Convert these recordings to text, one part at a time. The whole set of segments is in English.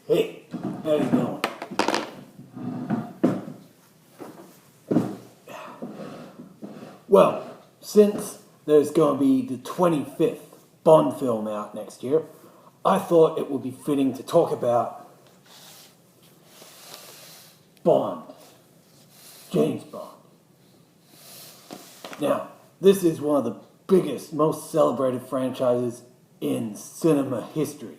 Hey, how you doing? Well, since there's going to be the 25th Bond film out next year, I thought it would be fitting to talk about Bond, James Bond. Now, this is one of the biggest, most celebrated franchises in cinema history.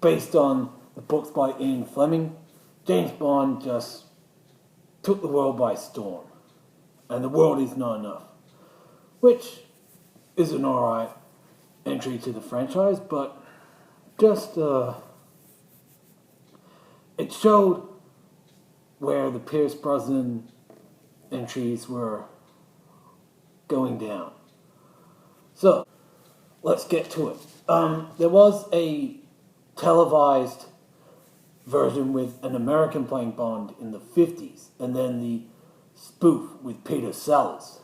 Based on the books by Ian Fleming, James Bond just took the world by storm. And the world is not enough. Which is an alright entry to the franchise, but just, it showed where the Pierce Brosnan entries were going down. So, let's get to it. There was a televised version with an American playing Bond in the 50s, and then the spoof with Peter Sellers,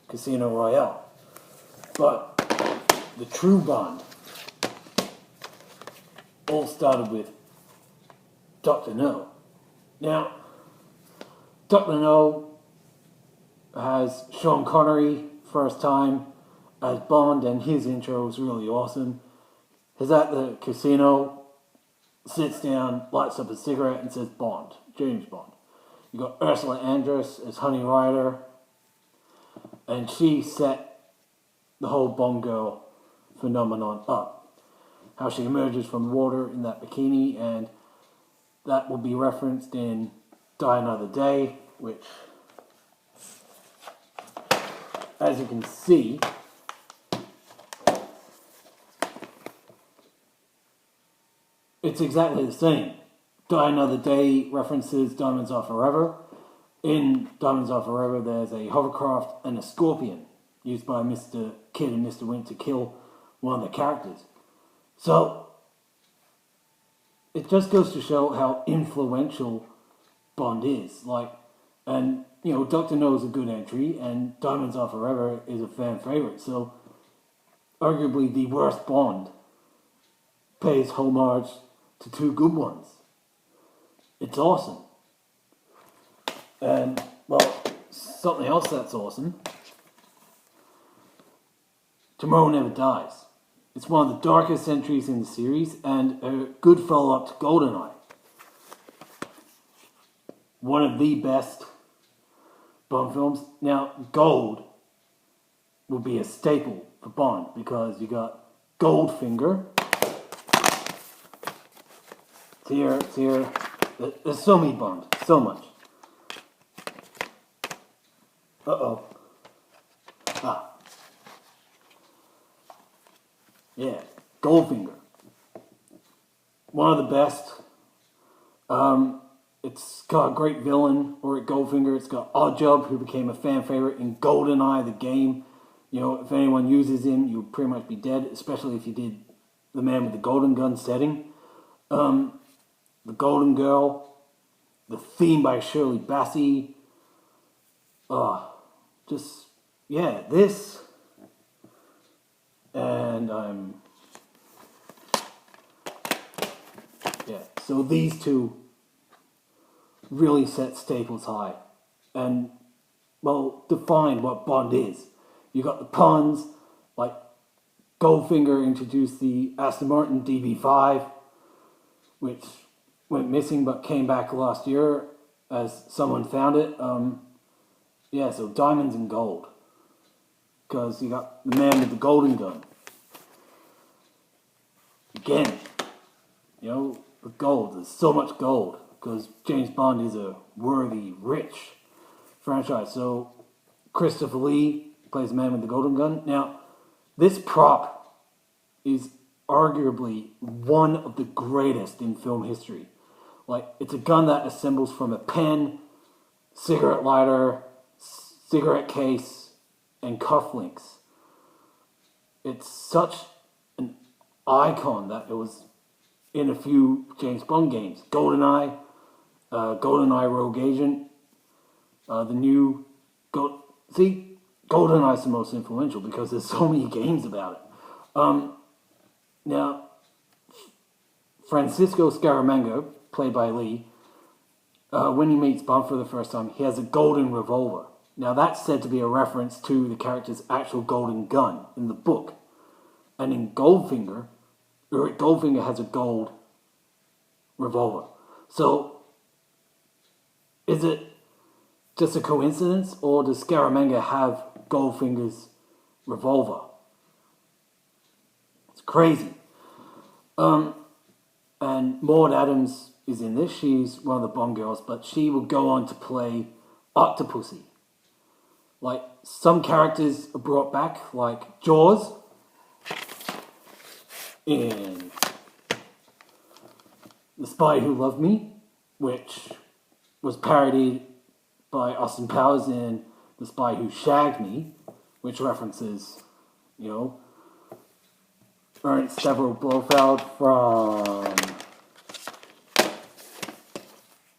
Casino Royale. But the true Bond all started with Dr. No. Now, Dr. No has Sean Connery first time as Bond, and his intro is really awesome. He's at the casino, sits down, lights up a cigarette and says Bond, James Bond. You got Ursula Andress as Honey Rider, and she set the whole Bond girl phenomenon up. How she emerges from the water in that bikini, and that will be referenced in Die Another Day, which, as you can see, it's exactly the same. Die Another Day references Diamonds Are Forever. In Diamonds Are Forever, there's a hovercraft and a scorpion used by Mr. Kidd and Mr. Wint to kill one of the characters. So, it just goes to show how influential Bond is. And Dr. No is a good entry, and Diamonds Are Forever is a fan favorite. So, arguably the worst Bond pays homage to two good ones. It's awesome. And, well, something else that's awesome. Tomorrow Never Dies. It's one of the darkest entries in the series, and a good follow-up to GoldenEye. One of the best Bond films. Now, gold would be a staple for Bond, because you got Goldfinger. It's here. There's so many Bonds, so much. Uh-oh. Yeah, Goldfinger. One of the best. It's got a great villain over at Goldfinger. It's got Oddjob, who became a fan favorite in GoldenEye, the game. If anyone uses him, you'll pretty much be dead, especially if you did the Man with the Golden Gun setting. The Golden Girl, the theme by Shirley Bassey. This. And so these two really set staples high and, well, defined what Bond is. You got the puns, like Goldfinger introduced the Aston Martin DB5, which went missing but came back last year as someone found it. So diamonds and gold. Because you got the Man with the Golden Gun. Again, the gold. There's so much gold. Because James Bond is a worthy, rich franchise. So, Christopher Lee plays the Man with the Golden Gun. Now, this prop is arguably one of the greatest in film history. It's a gun that assembles from a pen, cigarette lighter, cigarette case, and cufflinks. It's such an icon that it was in a few James Bond games. GoldenEye, GoldenEye Rogue Agent, the new... GoldenEye's the most influential because there's so many games about it. Now, Francisco Scaramanga, played by Lee, when he meets Bond for the first time, he has a golden revolver. Now that's said to be a reference to the character's actual golden gun in the book. And in Goldfinger has a gold revolver. So, is it just a coincidence, or does Scaramanga have Goldfinger's revolver? It's crazy. And Maud Adams is in this. She's one of the Bond girls, but she will go on to play Octopussy. Like, some characters are brought back, like Jaws in The Spy Who Loved Me, which was parodied by Austin Powers in The Spy Who Shagged Me, which references, Ernst Stavro Blofeld from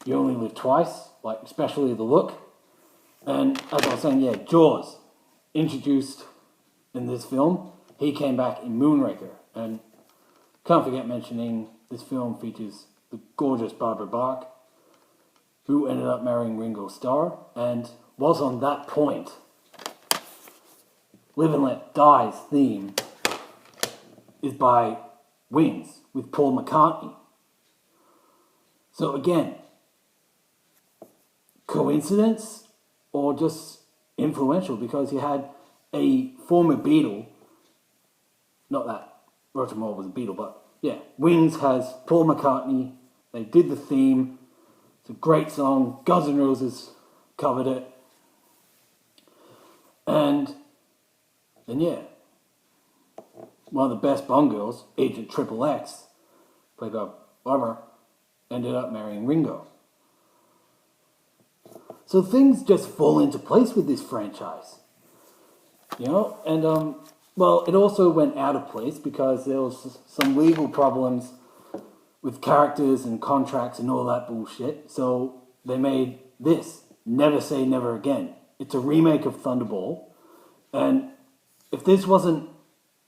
You Only Live Twice, like especially the look. And as I was saying, Jaws, introduced in this film. He came back in Moonraker. And can't forget mentioning this film features the gorgeous Barbara Bach, who ended up marrying Ringo Starr. And was on that point, Live and Let Die's theme is by Wings with Paul McCartney. So again, coincidence or just influential, because you had a former Beatle, not that Roger Moore was a Beatle, but Wings has Paul McCartney. They did the theme. It's a great song. Guns N' Roses covered it. And one of the best Bond girls, Agent Triple X, played by Barbara, ended up marrying Ringo. So things just fall into place with this franchise. And it also went out of place because there was some legal problems with characters and contracts and all that bullshit. So they made this, Never Say Never Again. It's a remake of Thunderball. And if this wasn't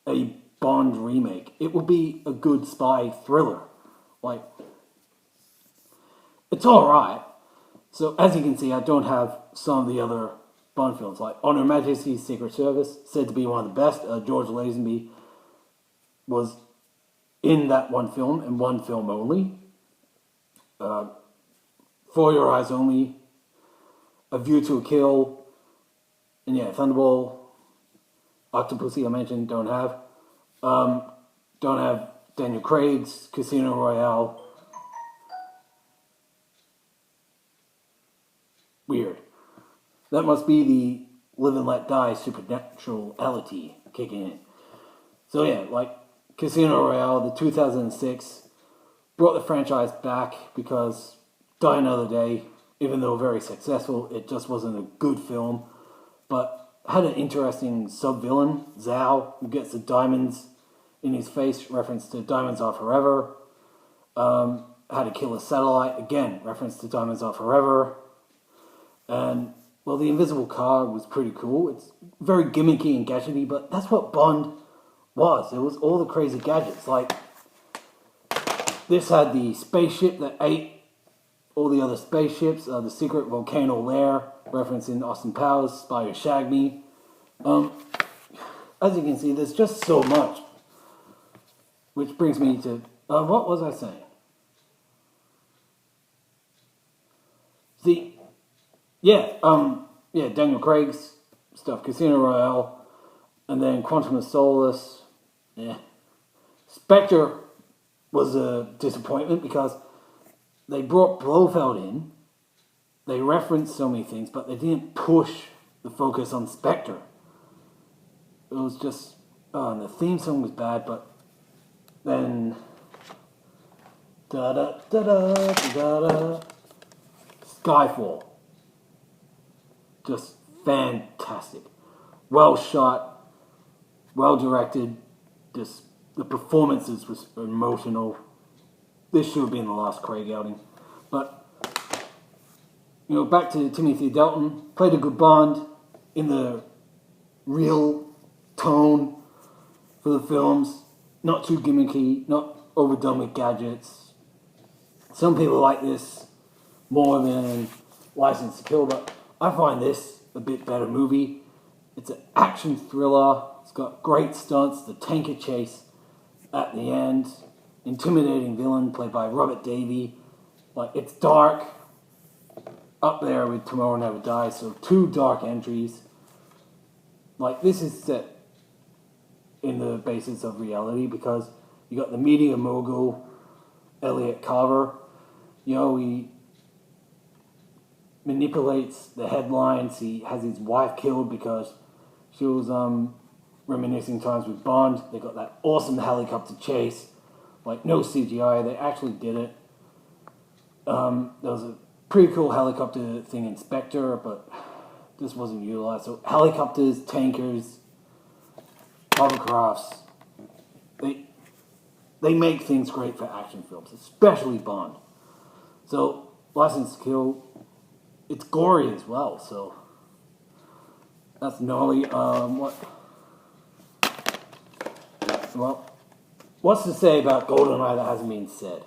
a Bond remake, it would be a good spy thriller. Like, it's alright. So as you can see, I don't have some of the other Bond films, like On Her Majesty's Secret Service, said to be one of the best. George Lazenby was in that one film and one film only. For Your Eyes Only, A View to a Kill, and Thunderball, Octopussy I mentioned, don't have. Don't have Daniel Craig's Casino Royale. Weird. That must be the Live and Let Die supernaturality kicking in. So Casino Royale, the 2006, brought the franchise back because Die Another Day, even though very successful, it just wasn't a good film. But had an interesting sub-villain, Zhao, who gets the diamonds in his face, reference to Diamonds Are Forever. How to Kill a Satellite, again, reference to Diamonds Are Forever. And, the Invisible Car was pretty cool. It's very gimmicky and gadgety, but that's what Bond was. It was all the crazy gadgets. Like, this had the spaceship that ate all the other spaceships, the secret volcano lair, referencing Austin Powers, Spy Who Shagged Me. As you can see, there's just so much. Which brings me to, what was I saying? Daniel Craig's stuff, Casino Royale, and then Quantum of Solace. Spectre was a disappointment because they brought Blofeld in. They referenced so many things, but they didn't push the focus on Spectre. It was just, and the theme song was bad, but then Skyfall. Just fantastic. Well shot, well directed. Just the performances was emotional. This should have been the last Craig outing. But back to Timothy Dalton, played a good Bond in the real tone for the films. Not too gimmicky, not overdone with gadgets. Some people like this more than License to Kill, but I find this a bit better movie. It's an action thriller. It's got great stunts, the tanker chase at the end, intimidating villain played by Robert Davi. Like, it's dark, up there with Tomorrow Never Dies, so 2 dark entries. Like, this is set in the basis of reality because you got the media mogul, Elliot Carver. You know, he manipulates the headlines. He has his wife killed because she was reminiscing times with Bond. They got that awesome helicopter chase. Like, no CGI, they actually did it. There was a pretty cool helicopter thing in Spectre, but this wasn't utilized. So helicopters, tankers, hovercrafts, they make things great for action films, especially Bond. So License to Kill, it's gory as well, so that's gnarly. What's to say about GoldenEye that hasn't been said?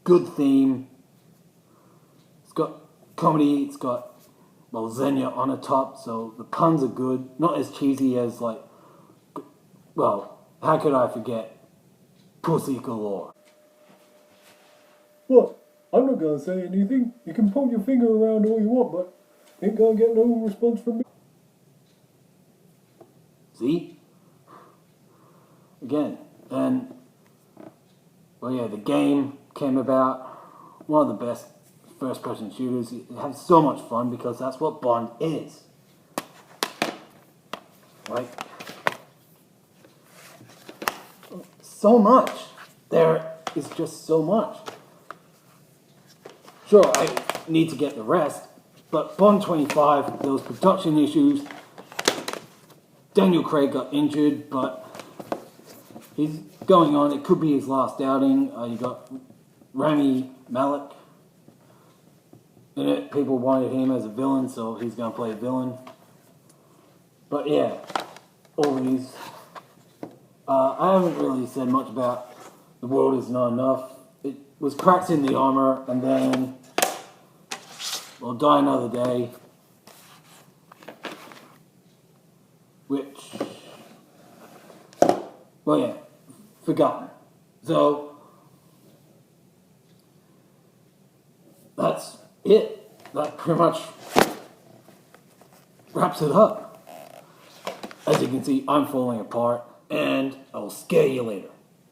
Good theme. It's got comedy. It's got, well, Xenia on the top, so the puns are good. Not as cheesy as, like, well, how could I forget Pussy Galore? What? I'm not gonna say anything. You can point your finger around all you want, but ain't gonna get no response from me. See? Again. And, well, yeah, the game came about. One of the best first-person shooters. You have so much fun because that's what Bond is. Like, so much. There is just so much. Sure, I need to get the rest, but Bond 25, there was production issues. Daniel Craig got injured, but he's going on. It could be his last outing. You got Rami Malek in it. People wanted him as a villain, so he's going to play a villain. But yeah, all these. I haven't really said much about The World Is Not Enough. It was cracks in the armor, and then, well, Die Another Day, which, well, yeah, forgotten. So, that's it. That pretty much wraps it up. As you can see, I'm falling apart, and I'll scare you later.